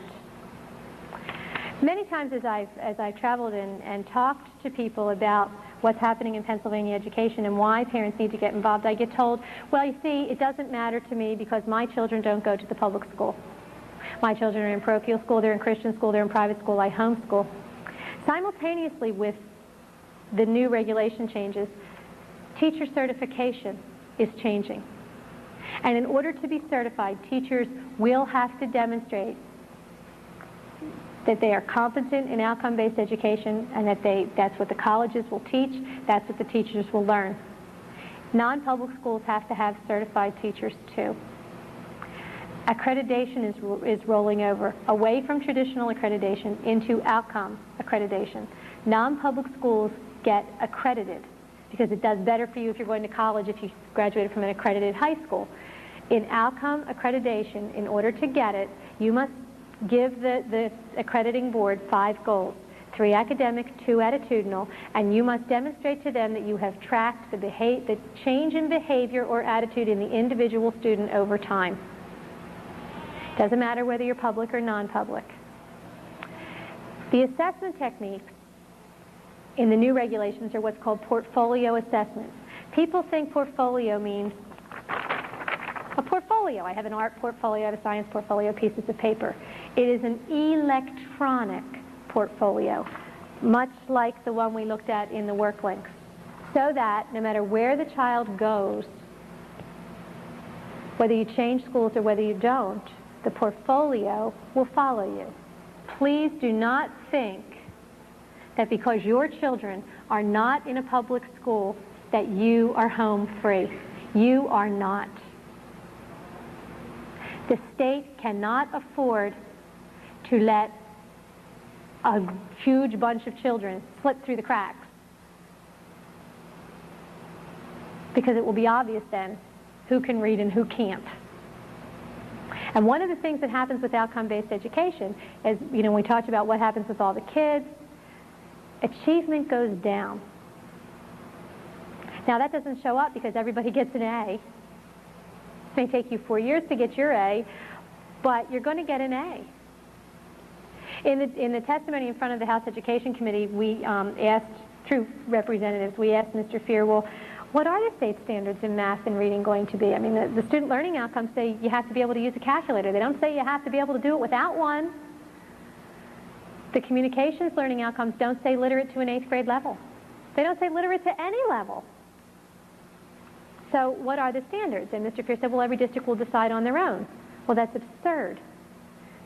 Many times as I've traveled and talked to people about what's happening in Pennsylvania education and why parents need to get involved, I get told, well, you see, it doesn't matter to me because my children don't go to the public school. My children are in parochial school, they're in Christian school, they're in private school, I homeschool. Simultaneously with the new regulation changes, teacher certification is changing. And in order to be certified, teachers will have to demonstrate that they are competent in outcome-based education and that that's what the colleges will teach, that's what the teachers will learn. Non-public schools have to have certified teachers too. Accreditation is rolling over away from traditional accreditation into outcome accreditation. Non-public schools get accredited because it does better for you if you're going to college if you graduated from an accredited high school. In outcome accreditation, in order to get it, you must give the accrediting board 5 goals, 3 academic, 2 attitudinal, and you must demonstrate to them that you have tracked the change in behavior or attitude in the individual student over time. Doesn't matter whether you're public or non-public. The assessment techniques in the new regulations are what's called portfolio assessments. People think portfolio means a portfolio. I have an art portfolio, I have a science portfolio, pieces of paper. It is an electronic portfolio, much like the one we looked at in the work links, so that no matter where the child goes, whether you change schools or whether you don't, the portfolio will follow you. Please do not think that because your children are not in a public school that you are home free. You are not. The state cannot afford to let a huge bunch of children slip through the cracks, because it will be obvious then who can read and who can't. And one of the things that happens with outcome-based education is, we talked about what happens with all the kids, achievement goes down. Now that doesn't show up because everybody gets an A. It may take you 4 years to get your A, but you're going to get an A. In the testimony in front of the House Education Committee, we asked, through representatives, we asked Mr. Fear, well, what are the state standards in math and reading going to be? I mean, the student learning outcomes say you have to be able to use a calculator. They don't say you have to be able to do it without one. The communications learning outcomes don't say literate to an 8th grade level. They don't say literate to any level. So what are the standards? And Mr. Fear said, well, every district will decide on their own. Well, that's absurd.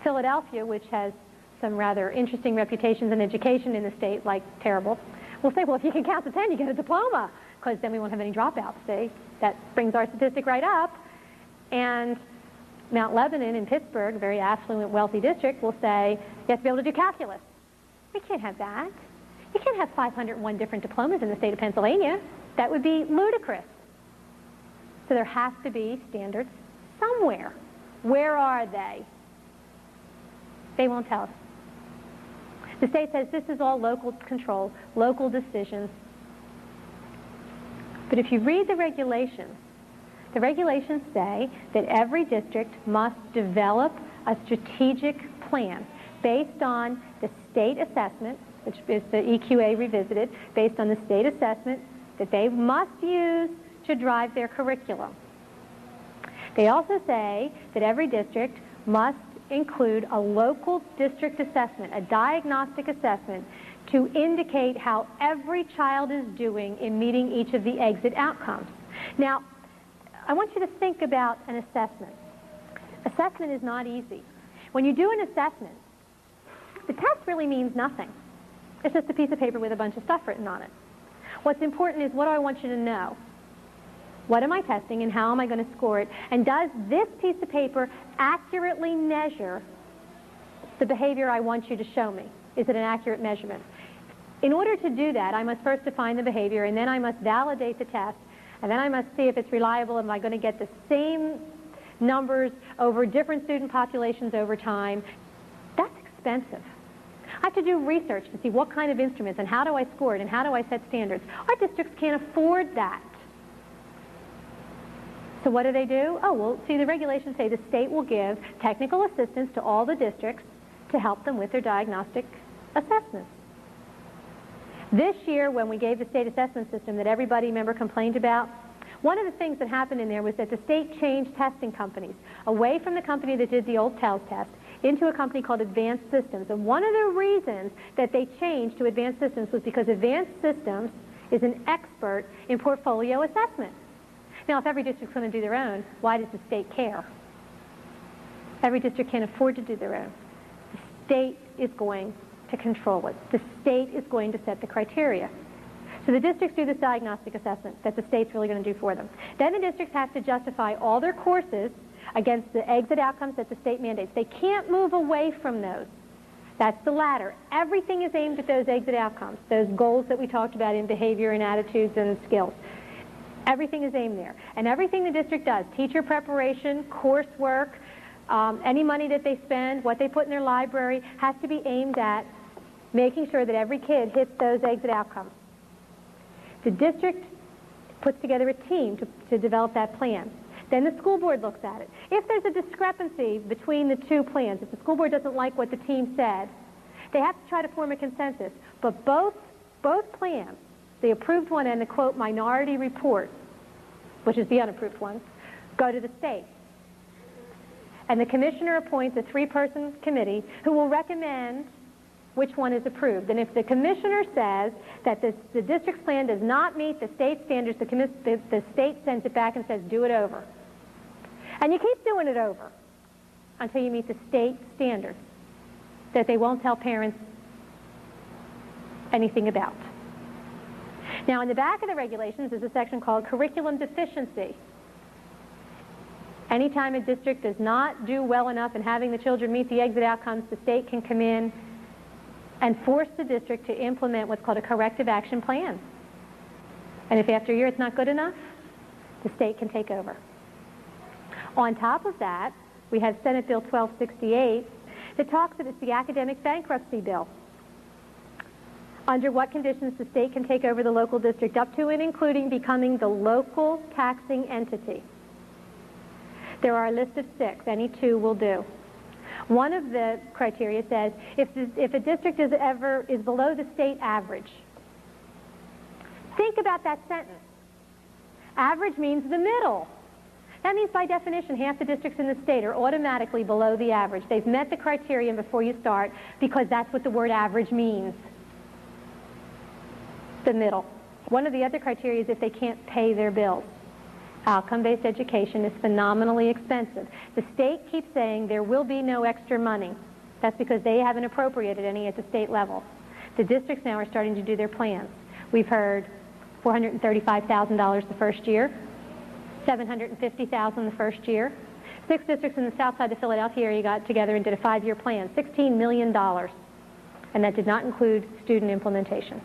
Philadelphia, which has some rather interesting reputations in education in the state, like terrible, will say, well, if you can count to 10, you get a diploma, because then we won't have any dropouts, see? That brings our statistic right up. And Mount Lebanon in Pittsburgh, a very affluent, wealthy district, will say, you have to be able to do calculus. We can't have that. You can't have 501 different diplomas in the state of Pennsylvania. That would be ludicrous. So there has to be standards somewhere. Where are they? They won't tell us. The state says this is all local control, local decisions. But if you read the regulations say that every district must develop a strategic plan based on the state assessment, which is the EQA revisited, based on the state assessment that they must use to drive their curriculum. They also say that every district must include a local district assessment, a diagnostic assessment, to indicate how every child is doing in meeting each of the exit outcomes. Now, I want you to think about an assessment. Assessment is not easy. When you do an assessment, the test really means nothing. It's just a piece of paper with a bunch of stuff written on it. What's important is, what do I want you to know? What am I testing and how am I going to score it? And does this piece of paper accurately measure the behavior I want you to show me? Is it an accurate measurement? In order to do that, I must first define the behavior, and then I must validate the test, and then I must see if it's reliable. Am I going to get the same numbers over different student populations over time? That's expensive. I have to do research to see what kind of instruments and how do I score it and how do I set standards. Our districts can't afford that. So what do? Oh, well, see, the regulations say the state will give technical assistance to all the districts to help them with their diagnostic assessments. This year, when we gave the state assessment system that everybody, remember, complained about, one of the things that happened in there was that the state changed testing companies away from the company that did the old TELS test into a company called Advanced Systems. And one of the reasons that they changed to Advanced Systems was because Advanced Systems is an expert in portfolio assessment. Now, if every district's going to do their own, why does the state care? Every district can't afford to do their own. The state is going to control it. The state is going to set the criteria. So the districts do this diagnostic assessment that the state's really going to do for them. Then the districts have to justify all their courses against the exit outcomes that the state mandates. They can't move away from those. That's the ladder. Everything is aimed at those exit outcomes, those goals that we talked about in behavior and attitudes and skills. Everything is aimed there. And everything the district does, teacher preparation, coursework, any money that they spend, what they put in their library, has to be aimed at making sure that every kid hits those exit outcomes. The district puts together a team to develop that plan. Then the school board looks at it. If there's a discrepancy between the two plans, if the school board doesn't like what the team said, They have to try to form a consensus. But both plans, the approved one and the, quote, minority report, which is the unapproved one, go to the state. And the commissioner appoints a 3-person committee who will recommend which one is approved. And if the commissioner says that the district's plan does not meet the state standards, the state sends it back and says, do it over. And you keep doing it over until you meet the state standards that they won't tell parents anything about. Now, in the back of the regulations is a section called curriculum deficiency. Anytime a district does not do well enough in having the children meet the exit outcomes, the state can come in and force the district to implement what's called a corrective action plan. And if after a year it's not good enough, the state can take over. On top of that, we have Senate Bill 1268 that talks that it's the academic bankruptcy bill. Under what conditions the state can take over the local district, up to and including becoming the local taxing entity. There are a list of 6. Any 2 will do. One of the criteria says if a district is below the state average. Think about that sentence. Average means the middle. That means by definition half the districts in the state are automatically below the average. They've met the criterion before you start because that's what the word average means. The middle. One of the other criteria is if they can't pay their bills. Outcome-based education is phenomenally expensive. The state keeps saying there will be no extra money. That's because they haven't appropriated any at the state level. The districts now are starting to do their plans. We've heard $435,000 the first year, $750,000 the first year. 6 districts in the south side of Philadelphia area got together and did a 5-year plan, $16 million. And that did not include student implementation.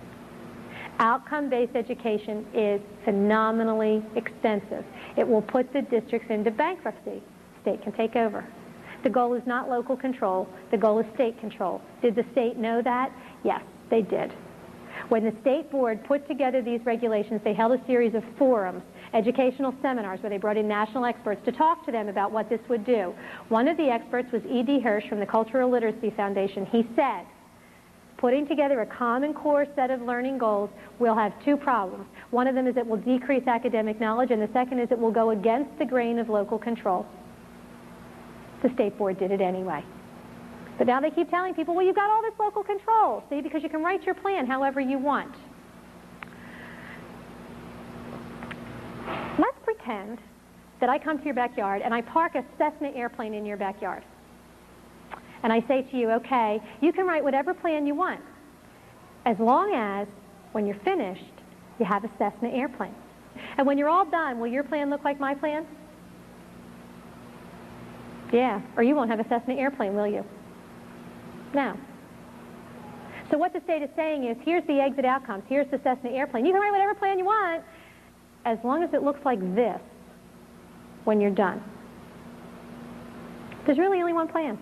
Outcome-based education is phenomenally expensive. It will put the districts into bankruptcy. State can take over. The goal is not local control. The goal is state control. Did the state know that? Yes, they did. When the state board put together these regulations, they held a series of forums, educational seminars, where they brought in national experts to talk to them about what this would do. One of the experts was E.D. Hirsch from the Cultural Literacy Foundation. He said, putting together a common core set of learning goals will have 2 problems. One of them is it will decrease academic knowledge, and the second is it will go against the grain of local control. The state board did it anyway. But now they keep telling people, well, you've got all this local control, see, because you can write your plan however you want. Let's pretend that I come to your backyard and I park a Cessna airplane in your backyard. And I say to you, okay, you can write whatever plan you want, as long as, when you're finished, you have a Cessna airplane. And when you're all done, will your plan look like my plan? Yeah, or you won't have a Cessna airplane, will you? No. So what the state is saying is, here's the exit outcomes, here's the Cessna airplane. You can write whatever plan you want, as long as it looks like this when you're done. There's really only one plan.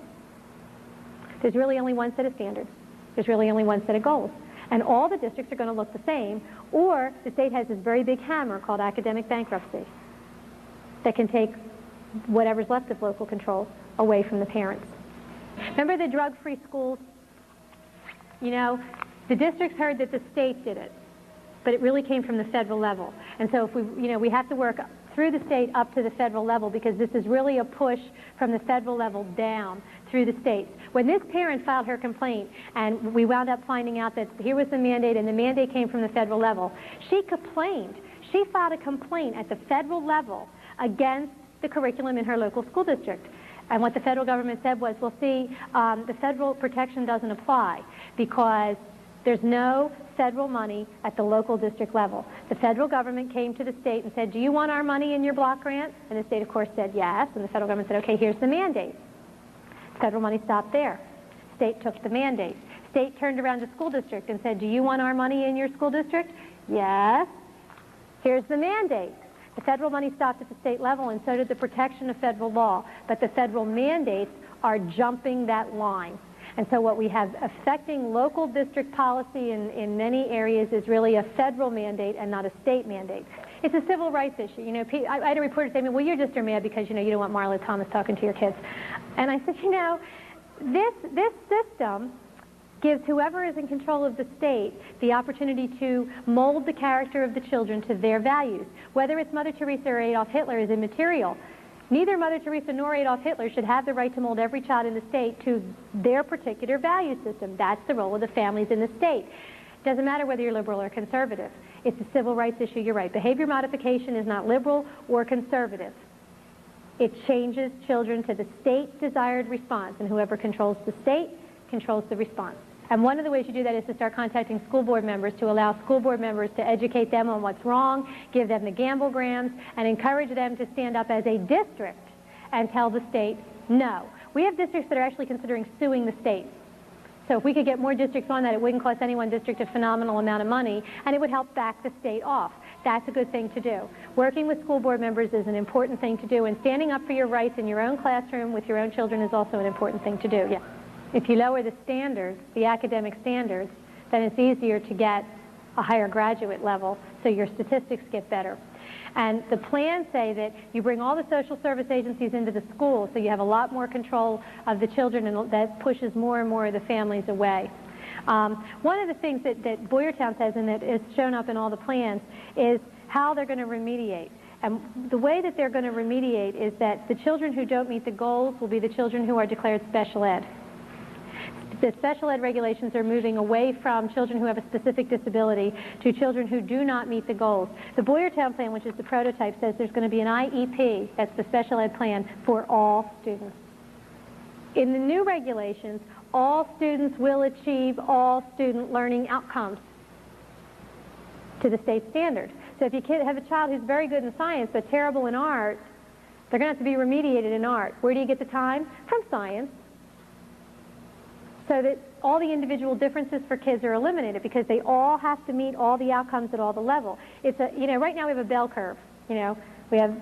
There's really only one set of standards. There's really only one set of goals. And all the districts are going to look the same, or the state has this very big hammer called academic bankruptcy that can take whatever's left of local control away from the parents. Remember the drug-free schools? You know, the districts heard that the state did it, but it really came from the federal level. And so if we have to work through the state up to the federal level, because this is really a push from the federal level down through the states. When this parent filed her complaint and we wound up finding out that here was the mandate and the mandate came from the federal level, she complained. She filed a complaint at the federal level against the curriculum in her local school district. And what the federal government said was, well, see, the federal protection doesn't apply because there's no federal money at the local district level. The federal government came to the state and said, do you want our money in your block grant? And the state, of course, said yes. And the federal government said, okay, here's the mandate. Federal money stopped there. State took the mandate. State turned around to school district and said, do you want our money in your school district? Yes. Here's the mandate. The federal money stopped at the state level, and so did the protection of federal law. But the federal mandates are jumping that line. And so what we have affecting local district policy in many areas is really a federal mandate and not a state mandate. It's a civil rights issue. You know, I had a reporter say to me, well, you're just mad because, you know, you don't want Marla Thomas talking to your kids. And I said, you know, this system gives whoever is in control of the state the opportunity to mold the character of the children to their values. Whether it's Mother Teresa or Adolf Hitler is immaterial. Neither Mother Teresa nor Adolf Hitler should have the right to mold every child in the state to their particular value system. That's the role of the families in the state. Doesn't matter whether you're liberal or conservative. It's a civil rights issue, you're right. Behavior modification is not liberal or conservative. It changes children to the state-desired response, and whoever controls the state controls the response. And one of the ways you do that is to start contacting school board members, to allow school board members to educate them on what's wrong, give them the gamblegrams, and encourage them to stand up as a district and tell the state no. We have districts that are actually considering suing the state. So if we could get more districts on that, it wouldn't cost any one district a phenomenal amount of money, and it would help back the state off. That's a good thing to do. Working with school board members is an important thing to do, and standing up for your rights in your own classroom with your own children is also an important thing to do. Yeah. If you lower the standards, the academic standards, then it's easier to get a higher graduate level, so your statistics get better. And the plans say that you bring all the social service agencies into the school, so you have a lot more control of the children, and that pushes more and more of the families away. One of the things that Boyertown says, and that is shown up in all the plans, is how they're going to remediate. And the way that they're going to remediate is that the children who don't meet the goals will be the children who are declared special ed. The special ed regulations are moving away from children who have a specific disability to children who do not meet the goals. The Boyertown plan, which is the prototype, says there's going to be an IEP, that's the special ed plan, for all students. In the new regulations, all students will achieve all student learning outcomes to the state standard. So if you have a child who's very good in science but terrible in art, they're going to have to be remediated in art. Where do you get the time? From science. So that all the individual differences for kids are eliminated, because they all have to meet all the outcomes at all the level. It's a, right now we have a bell curve. We have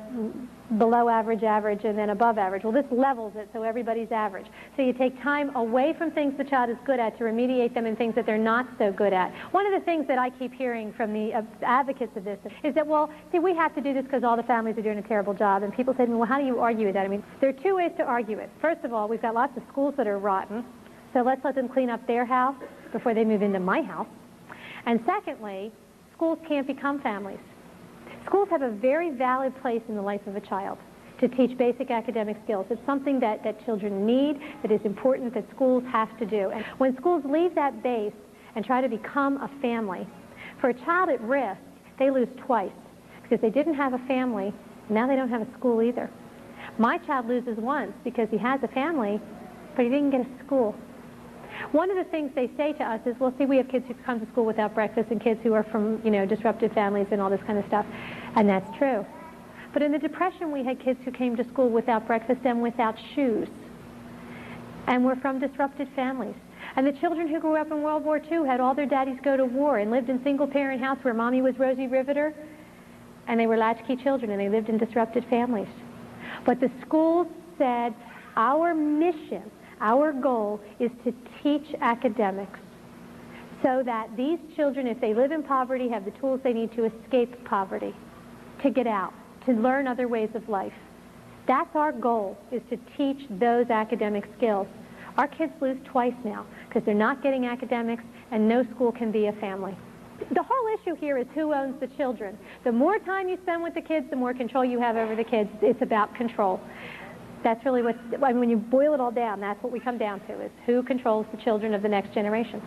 below average, average, and then above average. Well, this levels it so everybody's average. So you take time away from things the child is good at to remediate them in things that they're not so good at. One of the things that I keep hearing from the advocates of this is that, well, see, we have to do this because all the families are doing a terrible job. And people say to me, well, how do you argue with that? I mean, there are two ways to argue it. First of all, we've got lots of schools that are rotten. So let's let them clean up their house before they move into my house. And secondly, schools can't become families. Schools have a very valid place in the life of a child to teach basic academic skills. It's something that children need, that is important, that schools have to do. And when schools leave that base and try to become a family, for a child at risk, they lose twice, because they didn't have a family, now they don't have a school either. My child loses once because he has a family, but he didn't get a school. One of the things they say to us is, well, see, we have kids who come to school without breakfast and kids who are from, disruptive families and all this kind of stuff. And that's true. But in the Depression, we had kids who came to school without breakfast and without shoes. And were from disrupted families. And the children who grew up in World War II had all their daddies go to war and lived in single-parent house where mommy was Rosie Riveter. And they were latchkey children, and they lived in disrupted families. But the schools said, our mission, our goal is to teach academics so that these children, if they live in poverty, have the tools they need to escape poverty, to get out, to learn other ways of life. That's our goal, is to teach those academic skills. Our kids lose twice now because they're not getting academics, and no school can be a family. The whole issue here is who owns the children. The more time you spend with the kids, the more control you have over the kids. It's about control. That's really when you boil it all down, that's what we come down to, is who controls the children of the next generation.